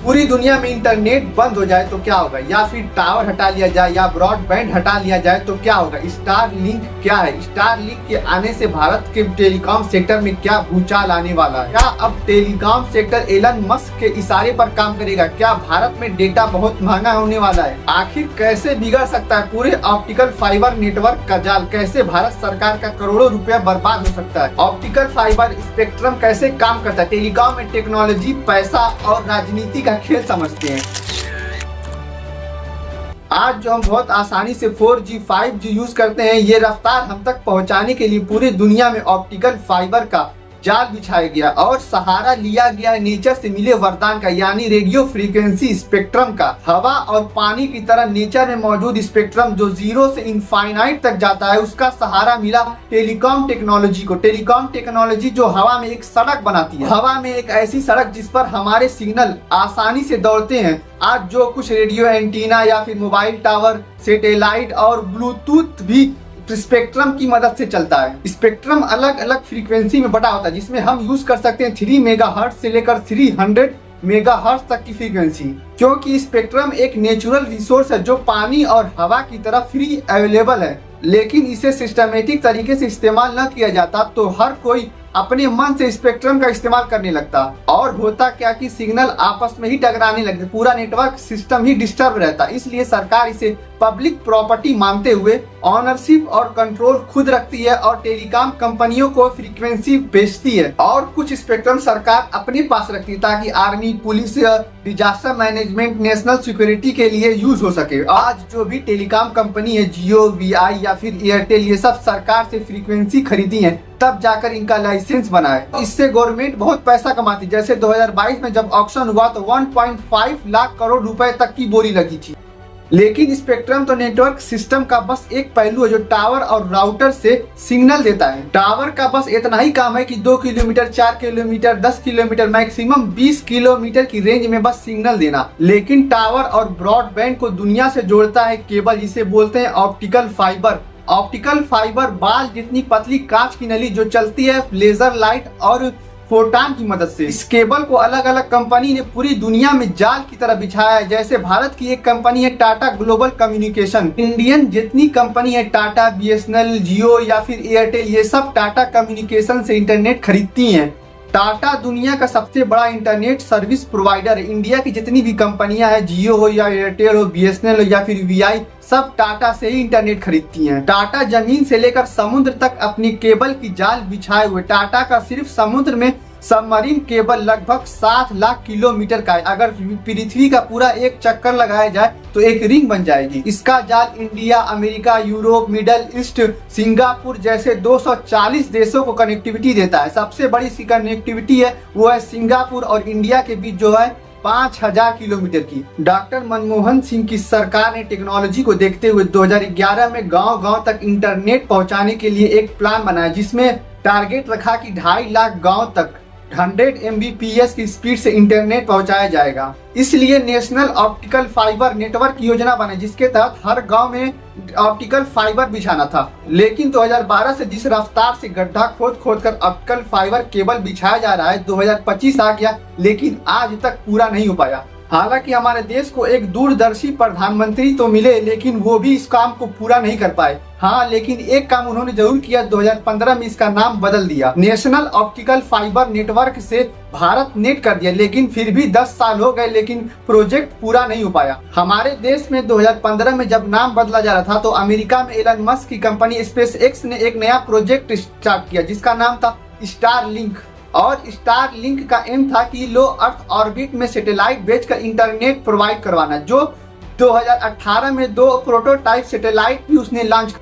पूरी दुनिया में इंटरनेट बंद हो जाए तो क्या होगा, या फिर टावर हटा लिया जाए या ब्रॉडबैंड हटा लिया जाए तो क्या होगा। स्टारलिंक क्या है? स्टारलिंक के आने से भारत के टेलीकॉम सेक्टर में क्या भूचाल आने वाला है? क्या अब टेलीकॉम सेक्टर एलन मस्क के इशारे पर काम करेगा? क्या भारत में डेटा बहुत महंगा होने वाला है? आखिर कैसे बिगड़ सकता है पूरे ऑप्टिकल फाइबर नेटवर्क का जाल? कैसे भारत सरकार का करोड़ों रुपया बर्बाद हो सकता है? ऑप्टिकल फाइबर स्पेक्ट्रम कैसे काम करता है? टेलीकॉम में टेक्नोलॉजी, पैसा और राजनीति का खेल समझते हैं। आज जो हम बहुत आसानी से 4G 5G यूज करते हैं, ये रफ्तार हम तक पहुंचाने के लिए पूरी दुनिया में ऑप्टिकल फाइबर का जाल बिछाया गया और सहारा लिया गया नेचर से मिले वरदान का, यानी रेडियो फ्रीक्वेंसी स्पेक्ट्रम का। हवा और पानी की तरह नेचर में मौजूद स्पेक्ट्रम जो 0 से इनफाइनाइट तक जाता है, उसका सहारा मिला टेलीकॉम टेक्नोलॉजी को। टेलीकॉम टेक्नोलॉजी जो हवा में एक सड़क बनाती है, हवा में एक ऐसी सड़क जिस पर हमारे सिग्नल आसानी से दौड़ते हैं। आज जो कुछ रेडियो एंटीना या फिर मोबाइल टावर, सैटेलाइट और ब्लूटूथ भी स्पेक्ट्रम की मदद से चलता है। स्पेक्ट्रम अलग अलग फ्रीक्वेंसी में बटा होता है, जिसमें हम यूज कर सकते हैं 3 मेगाहर्ट्ज से लेकर 300 मेगाहर्ट्ज तक की फ्रीक्वेंसी। क्योंकि स्पेक्ट्रम एक नेचुरल रिसोर्स है जो पानी और हवा की तरह फ्री अवेलेबल है, लेकिन इसे सिस्टमेटिक तरीके से इस्तेमाल न किया जाता तो हर कोई अपने मन से स्पेक्ट्रम का इस्तेमाल करने लगता और होता क्या कि सिग्नल आपस में ही टकराने लगते, पूरा नेटवर्क सिस्टम ही डिस्टर्ब रहता। इसलिए सरकार इसे पब्लिक प्रॉपर्टी मानते हुए ऑनरशिप और कंट्रोल खुद रखती है और टेलीकॉम कंपनियों को फ्रीक्वेंसी बेचती है और कुछ स्पेक्ट्रम सरकार अपने पास रखती है ताकि army, police, disaster management, national security के लिए यूज हो सके। आज जो भी टेलीकॉम कंपनी है, जियो, वीआई या फिर एयरटेल, ये सब सरकार से फ्रीक्वेंसी खरीदी है तब जाकर इनका लाइसेंस बना है। इससे गवर्नमेंट बहुत पैसा कमाती। जैसे 2022 में जब ऑक्शन हुआ तो 1.5 लाख करोड़ रुपए तक की बोली लगी थी। लेकिन स्पेक्ट्रम तो नेटवर्क सिस्टम का बस एक पहलू है जो टावर और राउटर से सिग्नल देता है। टावर का बस इतना ही काम है कि 2 kilometre, 4 kilometre, 10 kilometre, maximum 20 kilometre की रेंज में बस सिग्नल देना। लेकिन टावर और ब्रॉडबैंड को दुनिया से जोड़ता है केबल, जिसे बोलते हैं ऑप्टिकल फाइबर। ऑप्टिकल फाइबर बाल जितनी पतली कांच की नली जो चलती है लेजर लाइट और फोटान की मदद से। इस केबल को अलग अलग कंपनी ने पूरी दुनिया में जाल की तरह बिछाया है। जैसे भारत की एक कंपनी है टाटा ग्लोबल कम्युनिकेशन, इंडियन जितनी कंपनी है टाटा, बीएसएनएल, जियो या फिर एयरटेल, ये सब टाटा कम्युनिकेशन से इंटरनेट खरीदती हैं। टाटा दुनिया का सबसे बड़ा इंटरनेट सर्विस प्रोवाइडर है। इंडिया की जितनी भी कंपनियां हैं, जियो हो या एयरटेल हो, बीएसएनएल हो या फिर वीआई, सब टाटा से ही इंटरनेट खरीदती हैं। टाटा जमीन से लेकर समुद्र तक अपनी केबल की जाल बिछाए हुए। टाटा का सिर्फ समुद्र में सबमरीन केबल लगभग 7 लाख किलोमीटर का है। अगर पृथ्वी का पूरा एक चक्कर लगाया जाए तो एक रिंग बन जाएगी। इसका जाल India, America, Europe, middle east, Singapore जैसे 240 देशों को कनेक्टिविटी देता है। सबसे बड़ी इसकी कनेक्टिविटी है वो है सिंगापुर और इंडिया के बीच जो है 5000 किलोमीटर की। डॉक्टर मनमोहन सिंह की सरकार ने टेक्नोलॉजी को देखते हुए 2011 में गांव-गांव तक इंटरनेट पहुंचाने के लिए एक प्लान बनाया, जिसमें टारगेट रखा कि 2.5 लाख गांव तक 100 Mbps की स्पीड से इंटरनेट पहुंचाया जाएगा। इसलिए नेशनल ऑप्टिकल फाइबर नेटवर्क योजना बने, जिसके तहत हर गांव में ऑप्टिकल फाइबर बिछाना था। लेकिन 2012 से जिस रफ्तार से गड्ढा खोद खोद कर ऑप्टिकल फाइबर केबल बिछाया जा रहा है, 2025 आ गया लेकिन आज तक पूरा नहीं हो पाया। हालांकि हमारे देश को एक दूरदर्शी प्रधानमंत्री तो मिले, लेकिन वो भी इस काम को पूरा नहीं कर पाए। हाँ, लेकिन एक काम उन्होंने जरूर किया, 2015 में इसका नाम बदल दिया, नेशनल ऑप्टिकल फाइबर नेटवर्क से भारत नेट कर दिया। लेकिन फिर भी 10 साल हो गए लेकिन प्रोजेक्ट पूरा नहीं हो पाया। हमारे देश में 2015 में जब नाम बदला जा रहा था तो अमेरिका में एलन मस्क की कंपनी स्पेस एक्स ने एक नया प्रोजेक्ट स्टार्ट किया जिसका नाम था स्टारलिंक। और स्टारलिंक का एम था कि लो अर्थ ऑर्बिट में सैटेलाइट बेचकर इंटरनेट प्रोवाइड करवाना। जो 2018 में 2 प्रोटोटाइप सैटेलाइट भी उसने लॉन्च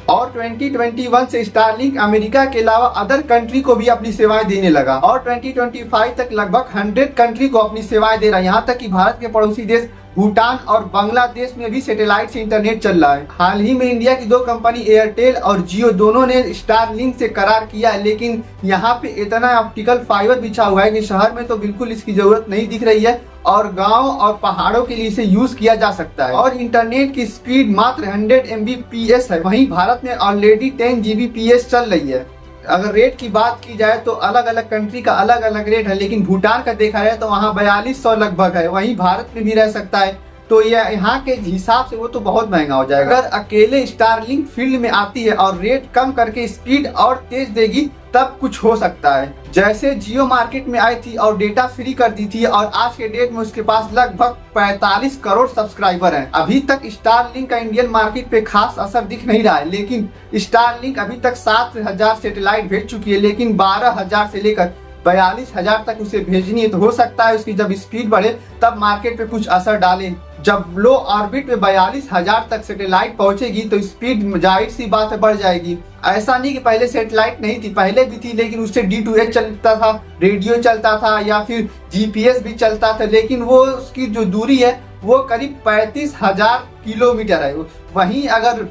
और 2021 से स्टारलिंक अमेरिका के अलावा अदर कंट्री को भी अपनी सेवाएं देने लगा और 2025 तक लगभग 100 कंट्री को अपनी सेवाएं दे रहा है। यहाँ तक कि भारत के पड़ोसी देश भूटान और बांग्लादेश में भी सैटेलाइट से इंटरनेट चल रहा है। हाल ही में इंडिया की 2 कंपनी एयरटेल और जियो दोनों ने स्टारलिंक से करार किया है, लेकिन यहाँ पे इतना ऑप्टिकल फाइबर बिछा हुआ है कि शहर में तो बिल्कुल इसकी जरूरत नहीं दिख रही है और गांव और पहाड़ों के लिए इसे यूज किया जा सकता है। और इंटरनेट की स्पीड मात्र 100 Mbps है। वहीं भारत में ऑलरेडी 10 Gbps चल रही है। अगर रेट की बात की जाए तो अलग अलग कंट्री का अलग अलग रेट है, लेकिन भूटान का देखा जाए तो वहाँ 4200 लगभग है। वहीं भारत में भी रह सकता है, तो ये यहाँ के हिसाब से वो तो बहुत महंगा हो जाएगा। अगर अकेले स्टारलिंक फील्ड में आती है और रेट कम करके स्पीड और तेज देगी तब कुछ हो सकता है। जैसे जियो मार्केट में आई थी और डेटा फ्री कर दी थी, और आज के डेट में उसके पास लगभग 45 करोड़ सब्सक्राइबर हैं। अभी तक स्टारलिंक का इंडियन मार्केट पे खास असर दिख नहीं रहा है, लेकिन स्टारलिंक अभी तक 7000 सैटेलाइट भेज चुकी है, लेकिन 12000 से लेकर 42000 तक उसे भेजनी है। तो हो सकता है उसकी जब स्पीड बढ़े तब मार्केट पे कुछ असर डाले। जब लो ऑर्बिट में 42000 तक सैटेलाइट पहुंचेगी तो स्पीड जाहिर सी बात है बढ़ जाएगी। ऐसा नहीं कि पहले सैटेलाइट नहीं थी, पहले भी थी, लेकिन उससे D2H चलता था, रेडियो चलता था या फिर GPS भी चलता था, लेकिन वो उसकी जो दूरी है वो करीब 35000 किलोमीटर है। वहीं अगर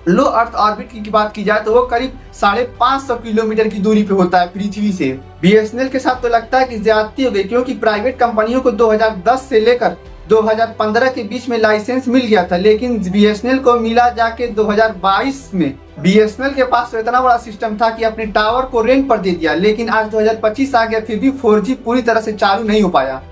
लो अर्थ ऑर्बिट की बात की जाए तो वो करीब 550 किलोमीटर की दूरी पे होता है पृथ्वी से। BSNL के साथ तो लगता है कि ज्यादती हो गई, क्योंकि प्राइवेट कंपनियों को 2010 से लेकर 2015 के बीच में लाइसेंस मिल गया था, लेकिन BSNL को मिला जाके 2022 में। BSNL के पास तो इतना बड़ा सिस्टम था कि अपने टावर को रेंट पर दे दिया, लेकिन आज 2025 आ गया फिर भी 4G पूरी तरह से चालू नहीं हो पाया।